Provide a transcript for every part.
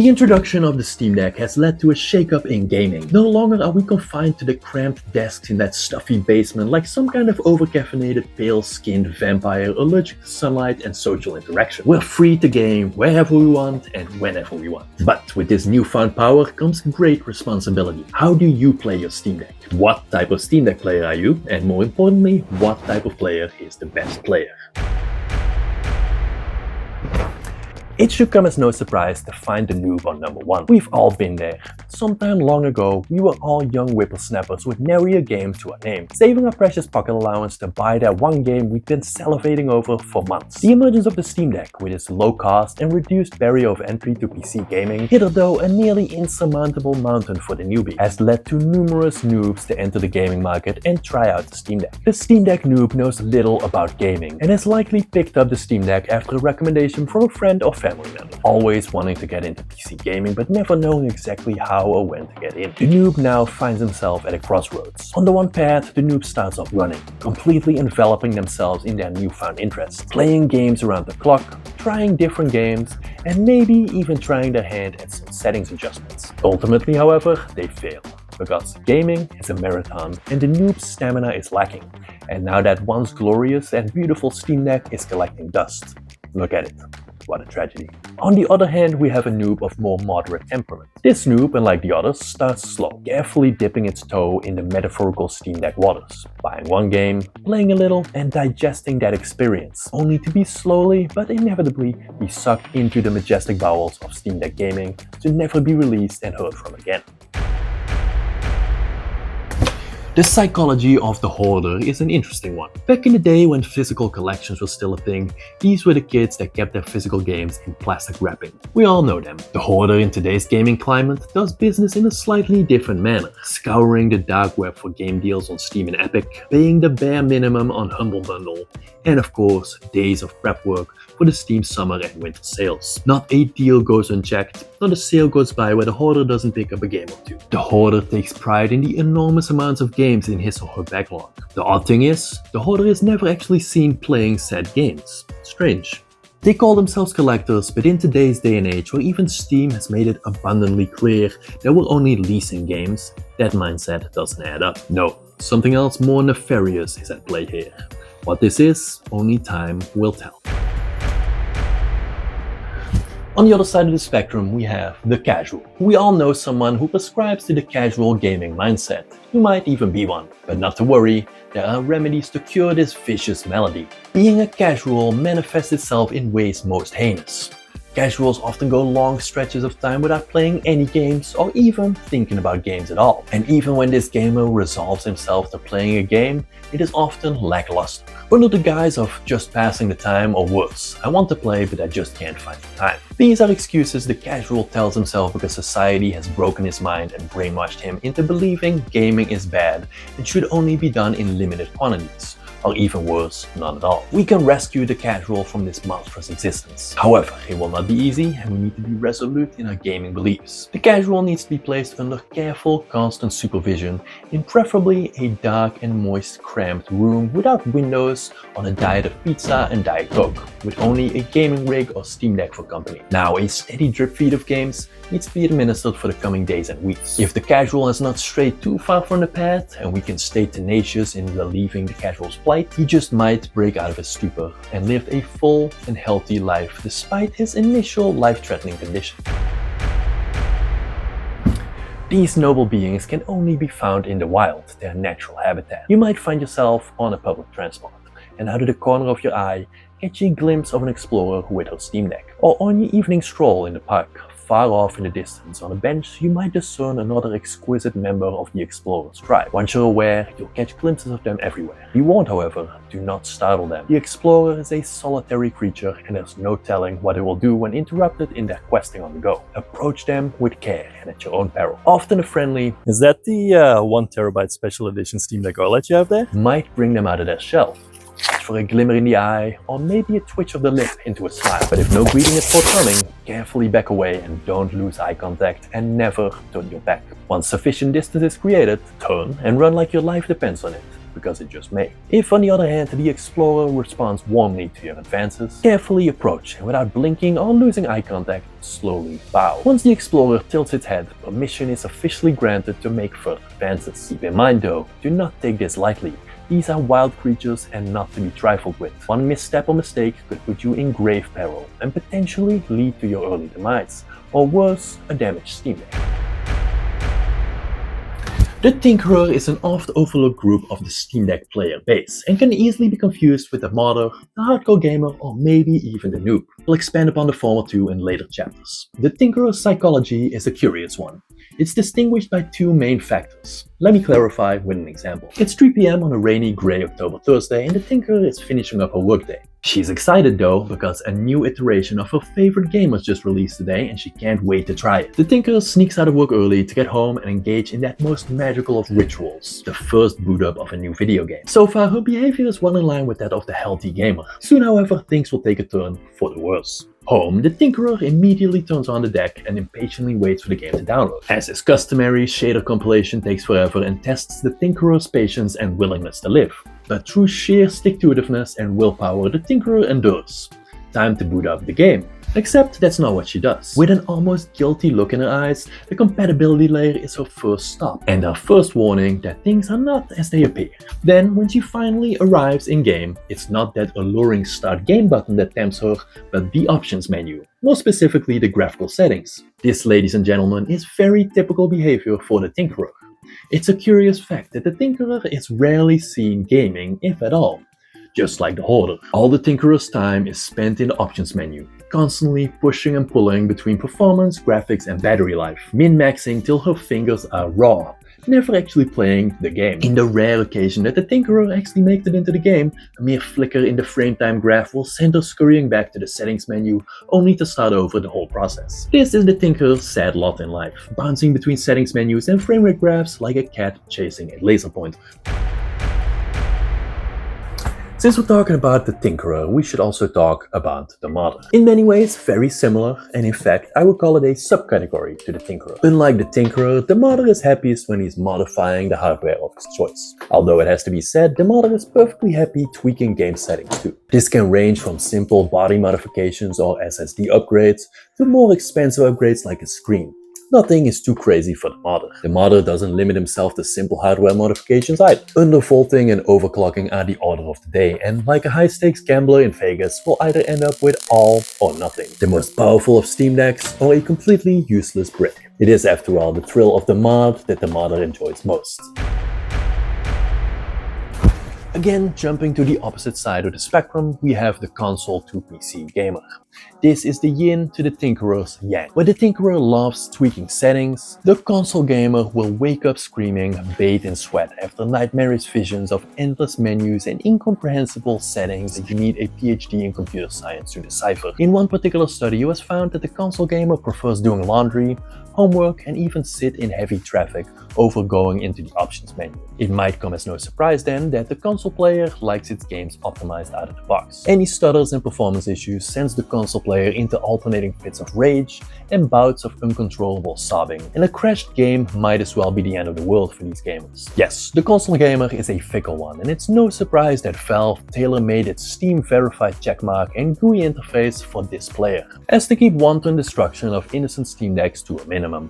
The introduction of the Steam Deck has led to a shakeup in gaming. No longer are we confined to the cramped desks in that stuffy basement like some kind of overcaffeinated, pale-skinned vampire allergic to sunlight and social interaction. We're free to game wherever we want and whenever we want. But with this newfound power comes great responsibility. How do you play your Steam Deck? What type of Steam Deck player are you? And more importantly, what type of player is the best player? It should come as no surprise to find the Noob on number 1. We've all been there. Sometime long ago, we were all young whippersnappers with nary a game to our name, saving our precious pocket allowance to buy that one game we'd been salivating over for months. The emergence of the Steam Deck, with its low cost and reduced barrier of entry to PC gaming, hitherto a nearly insurmountable mountain for the newbie, has led to numerous noobs to enter the gaming market and try out the Steam Deck. The Steam Deck noob knows little about gaming and has likely picked up the Steam Deck after a recommendation from a friend or family member, always wanting to get into PC gaming but never knowing exactly how or when to get in. The noob now finds himself at a crossroads. On the one path, the noob starts off running, completely enveloping themselves in their newfound interests, playing games around the clock, trying different games, and maybe even trying their hand at some settings adjustments. Ultimately, however, they fail, because gaming is a marathon and the noob's stamina is lacking, and now that once glorious and beautiful Steam Deck is collecting dust. Look at it. What a tragedy. On the other hand, we have a noob of more moderate temperament. This noob, unlike the others, starts slow, carefully dipping its toe in the metaphorical Steam Deck waters, buying one game, playing a little, and digesting that experience, only to be slowly but inevitably be sucked into the majestic bowels of Steam Deck gaming to never be released and heard from again. The psychology of the Hoarder is an interesting one. Back in the day when physical collections were still a thing, these were the kids that kept their physical games in plastic wrapping. We all know them. The Hoarder in today's gaming climate does business in a slightly different manner, scouring the dark web for game deals on Steam and Epic, paying the bare minimum on Humble Bundle, and of course, days of prep work for the Steam summer and winter sales. Not a deal goes unchecked, not a sale goes by where the Hoarder doesn't pick up a game or two. The Hoarder takes pride in the enormous amounts of games in his or her backlog. The odd thing is, the Hoarder is never actually seen playing said games. Strange. They call themselves collectors, but in today's day and age where even Steam has made it abundantly clear that we're only leasing games, that mindset doesn't add up. No, something else more nefarious is at play here. What this is, only time will tell. On the other side of the spectrum, we have the casual. We all know someone who prescribes to the casual gaming mindset. You might even be one, but not to worry, there are remedies to cure this vicious malady. Being a casual manifests itself in ways most heinous. Casuals often go long stretches of time without playing any games or even thinking about games at all. And even when this gamer resolves himself to playing a game, it is often lackluster. Under the guise of just passing the time or worse, I want to play but I just can't find the time. These are excuses the casual tells himself because society has broken his mind and brainwashed him into believing gaming is bad and should only be done in limited quantities. Or even worse, none at all. We can rescue the casual from this monstrous existence. However, it will not be easy and we need to be resolute in our gaming beliefs. The casual needs to be placed under careful, constant supervision in preferably a dark and moist, cramped room without windows, on a diet of pizza and Diet Coke, with only a gaming rig or Steam Deck for company. Now, a steady drip feed of games needs to be administered for the coming days and weeks. If the casual has not strayed too far from the path and we can stay tenacious in relieving the casual's plight, he just might break out of his stupor and live a full and healthy life despite his initial life-threatening condition. These noble beings can only be found in the wild, their natural habitat. You might find yourself on a public transport and out of the corner of your eye catch a glimpse of an explorer with her Steam Deck, or on your evening stroll in the park. Far off in the distance on a bench, you might discern another exquisite member of the explorer's tribe. Once you're aware, you'll catch glimpses of them everywhere. Be warned, however, do not startle them. The explorer is a solitary creature and there's no telling what it will do when interrupted in their questing on the go. Approach them with care and at your own peril. Often a friendly, "Is that the 1 TB special edition Steam Deck OLED you have there?" might bring them out of their shell. For a glimmer in the eye, or maybe a twitch of the lip into a smile. But if no greeting is forthcoming, carefully back away and don't lose eye contact and never turn your back. Once sufficient distance is created, turn and run like your life depends on it. because it just may. If, on the other hand, the explorer responds warmly to your advances, carefully approach and without blinking or losing eye contact, slowly bow. Once the explorer tilts its head, permission is officially granted to make further advances. Keep in mind though, do not take this lightly. These are wild creatures and not to be trifled with. One misstep or mistake could put you in grave peril and potentially lead to your early demise, or worse, a damaged Steam Deck. The Tinkerer is an oft-overlooked group of the Steam Deck player base and can easily be confused with the modder, the hardcore gamer, or maybe even the noob. We'll expand upon the former two in later chapters. The Tinkerer's psychology is a curious one. It's distinguished by two main factors. Let me clarify with an example. It's 3 PM on a rainy, grey October Thursday and the Tinkerer is finishing up her workday. She's excited though, because a new iteration of her favorite game was just released today and she can't wait to try it. The Tinkerer sneaks out of work early to get home and engage in that most magical of rituals, the first boot up of a new video game. So far, her behavior is well in line with that of the healthy gamer. Soon, however, things will take a turn for the worse. Home, the Tinkerer immediately turns on the deck and impatiently waits for the game to download. As is customary, shader compilation takes forever and tests the Tinkerer's patience and willingness to live. But through sheer stick-to-itiveness and willpower, the Tinkerer endures. Time to boot up the game. Except that's not what she does. With an almost guilty look in her eyes, the compatibility layer is her first stop, and her first warning that things are not as they appear. Then, when she finally arrives in-game, it's not that alluring start game button that tempts her, but the options menu, more specifically the graphical settings. This, ladies and gentlemen, is very typical behavior for the Tinkerer. It's a curious fact that the Tinkerer is rarely seen gaming, if at all. Just like the Hoarder. All the Tinkerer's time is spent in the options menu, constantly pushing and pulling between performance, graphics and battery life, min-maxing till her fingers are raw, never actually playing the game. In the rare occasion that the Tinkerer actually makes it into the game, a mere flicker in the frame time graph will send her scurrying back to the settings menu, only to start over the whole process. This is the Tinkerer's sad lot in life, bouncing between settings menus and frame rate graphs like a cat chasing a laser pointer. Since we're talking about the Tinkerer, we should also talk about the modder. In many ways, very similar, and in fact, I would call it a subcategory to the Tinkerer. Unlike the Tinkerer, the modder is happiest when he's modifying the hardware of his choice. Although it has to be said, the modder is perfectly happy tweaking game settings too. This can range from simple body modifications or SSD upgrades to more expensive upgrades like a screen. Nothing is too crazy for the modder. The modder doesn't limit himself to simple hardware modifications either. Undervolting and overclocking are the order of the day, and like a high-stakes gambler in Vegas, will either end up with all or nothing. The most powerful of Steam decks, or a completely useless brick. It is, after all, the thrill of the mod that the modder enjoys most. Again, jumping to the opposite side of the spectrum, we have the console to PC gamer. This is the yin to the Tinkerer's yang. Where the Tinkerer loves tweaking settings, the console gamer will wake up screaming, bathed in sweat after nightmarish visions of endless menus and incomprehensible settings that you need a PhD in computer science to decipher. In one particular study, it was found that the console gamer prefers doing laundry, homework, and even sit in heavy traffic over going into the options menu. It might come as no surprise then that the console player likes its games optimized out of the box. Any stutters and performance issues sends the console player into alternating fits of rage and bouts of uncontrollable sobbing, and a crashed game might as well be the end of the world for these gamers. Yes, the console gamer is a fickle one, and it's no surprise that Valve tailor-made its Steam verified checkmark and GUI interface for this player, as to keep wanton destruction of innocent Steam decks to a minimum.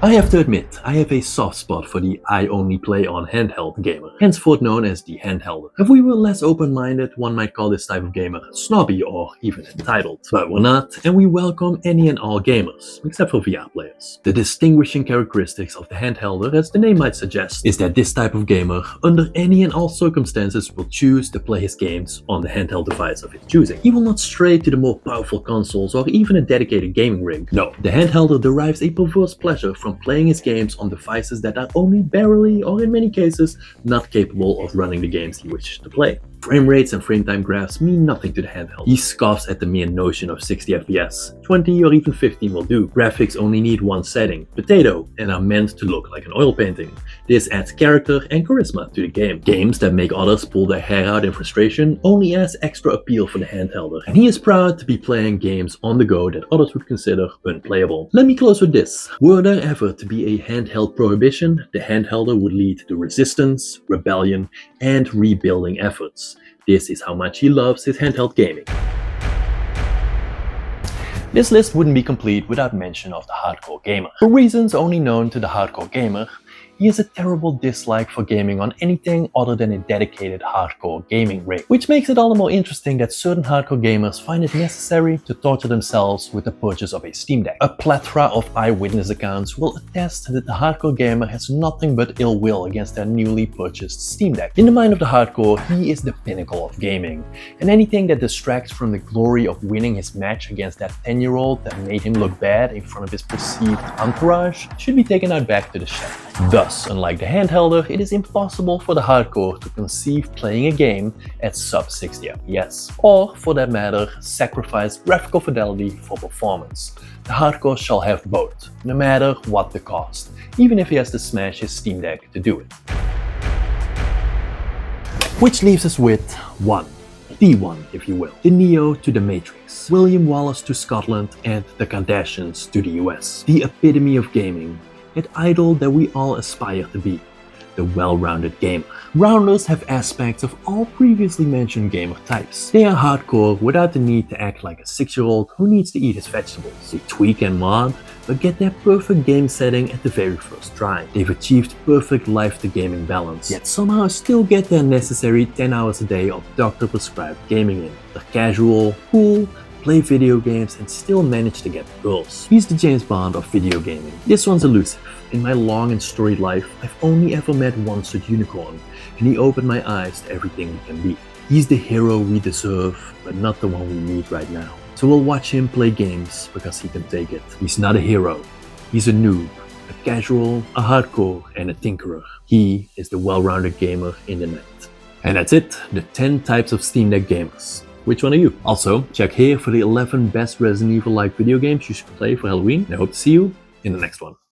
I have to admit, I have a soft spot for the I only play on handheld gamer, henceforth known as the Handhelder. If we were less open-minded, one might call this type of gamer snobby or even entitled. But we're not, and we welcome any and all gamers, except for VR players. The distinguishing characteristics of the Handhelder, as the name might suggest, is that this type of gamer, under any and all circumstances, will choose to play his games on the handheld device of his choosing. He will not stray to the more powerful consoles or even a dedicated gaming rig. No, the Handhelder derives a perverse pleasure from playing his games on devices that are only barely, or in many cases, not capable of running the games he wishes to play. Frame rates and frame time graphs mean nothing to the handheld. He scoffs at the mere notion of 60 FPS. 20 or even 15 will do. Graphics only need one setting, potato, and are meant to look like an oil painting. This adds character and charisma to the game. Games that make others pull their hair out in frustration only adds extra appeal for the handhelder. And he is proud to be playing games on the go that others would consider unplayable. Let me close with this. Were there ever to be a handheld prohibition, the handhelder would lead to resistance, rebellion, and rebuilding efforts. This is how much he loves his handheld gaming. This list wouldn't be complete without mention of the hardcore gamer. For reasons only known to the hardcore gamer, he has a terrible dislike for gaming on anything other than a dedicated hardcore gaming rig, which makes it all the more interesting that certain hardcore gamers find it necessary to torture themselves with the purchase of a Steam Deck. A plethora of eyewitness accounts will attest that the hardcore gamer has nothing but ill will against their newly purchased Steam Deck. In the mind of the hardcore, he is the pinnacle of gaming, and anything that distracts from the glory of winning his match against that 10-year-old that made him look bad in front of his perceived entourage should be taken out back to the shed. Thus, unlike the handhelder, it is impossible for the hardcore to conceive playing a game at sub 60 FPS, or for that matter, sacrifice graphical fidelity for performance. The hardcore shall have both, no matter what the cost, even if he has to smash his Steam Deck to do it. Which leaves us with one. The one, if you will. The Neo to the Matrix, William Wallace to Scotland, and the Kardashians to the US. The epitome of gaming. That idol that we all aspire to be, the well-rounded gamer. Rounders have aspects of all previously mentioned gamer types. They are hardcore without the need to act like a 6-year-old who needs to eat his vegetables. They tweak and mod, but get their perfect game setting at the very first try. They've achieved perfect life-to-gaming balance, yet somehow still get their necessary 10 hours a day of doctor-prescribed gaming in. They're casual, cool, play video games, and still manage to get girls. He's the James Bond of video gaming. This one's elusive. In my long and storied life, I've only ever met one such unicorn, and he opened my eyes to everything we can be. He's the hero we deserve, but not the one we need right now. So we'll watch him play games because he can take it. He's not a hero. He's a noob, a casual, a hardcore, and a tinkerer. He is the well-rounded gamer in the net. And that's it, the 10 types of Steam Deck gamers. Which one are you? Also, check here for the 11 best Resident Evil-like video games you should play for Halloween, and I hope to see you in the next one.